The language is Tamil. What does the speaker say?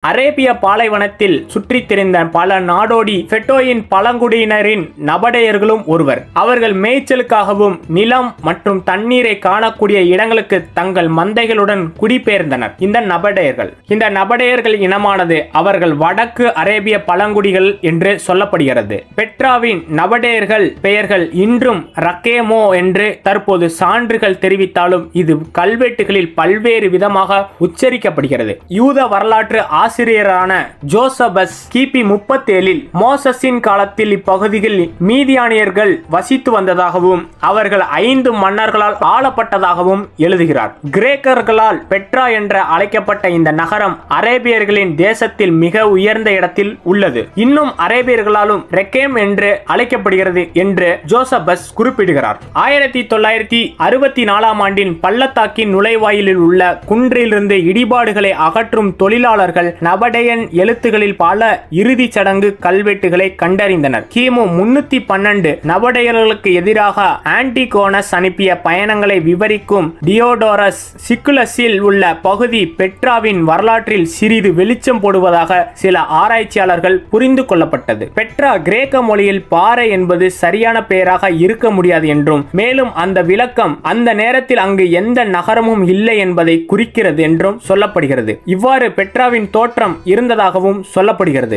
அரேபிய பாலைவனத்தில் சுற்றித் திரிந்த பல நாடோடி ஃபெட்டோயின் பழங்குடியினரின் நபடையர்களும் ஒருவர். அவர்கள் மேய்ச்சலுக்காகவும் நிலம் மற்றும் தண்ணீரை காணக்கூடிய இடங்களுக்கு தங்கள் மந்தைகளுடன் குடிபெயர்ந்தனர். இந்த நபடையர்கள் இனமானது அவர்கள் வடக்கு அரேபிய பழங்குடிகள் என்று சொல்லப்படுகிறது. பெட்ராவின் நபடையர்கள் பெயர்கள் இன்றும் ரக்கேமோ என்று தற்போது சான்றுகள் தெரிவித்தாலும் இது கல்வெட்டுகளில் பல்வேறு விதமாக உச்சரிக்கப்படுகிறது. யூத வரலாற்று ஆசிரியரான ஜோசபஸ் கிபி 37 மோசஸின் காலத்தில் இப்பகுதியில் மீதியானியர்கள் வசித்து வந்ததாகவும் அவர்கள் 5 மன்னர்களால் ஆளப்பட்டதாகவும் எழுதுகிறார். கிரேக்கர்களால் பெட்ரா என்று அழைக்கப்பட்ட இந்த நகரம் அரேபியர்களின் தேசத்தில் மிக உயர்ந்த இடத்தில் உள்ளது. இன்னும் அரேபியர்களாலும் ரெக்கேம் என்று அழைக்கப்படுகிறது என்று ஜோசபஸ் குறிப்பிடுகிறார். 1964 ஆண்டின் பள்ளத்தாக்கின் நுழைவாயிலில் உள்ள குன்றிலிருந்து இடிபாடுகளை அகற்றும் தொழிலாளர்கள் நபடையன் எழுத்துகளில் பல இறுதிச் சடங்கு கல்வெட்டுகளை கண்டறிந்தனர். கிமு 312 நபடையர்களுக்கு எதிராக ஆன்டிகோனஸ் அனுப்பிய பயணங்களை விவரிக்கும் டியோடோரஸ் சிக்குலஸில் உள்ள பகுதி பெட்ராவின் வரலாற்றில் சிறிது வெளிச்சம் போடுவதாக சில ஆராய்ச்சியாளர்கள் புரிந்து கொள்ளப்பட்டது. பெட்ரா கிரேக்க மொழியில் பாறை என்பது சரியான பெயராக இருக்க முடியாது என்றும் மேலும் அந்த விளக்கம் அந்த நேரத்தில் அங்கு எந்த நகரமும் இல்லை என்பதை குறிக்கிறது என்றும் சொல்லப்படுகிறது. இவ்வாறு பெட்ராவின் தோற்றம் இருந்ததாகவும் சொல்லப்படுகிறது.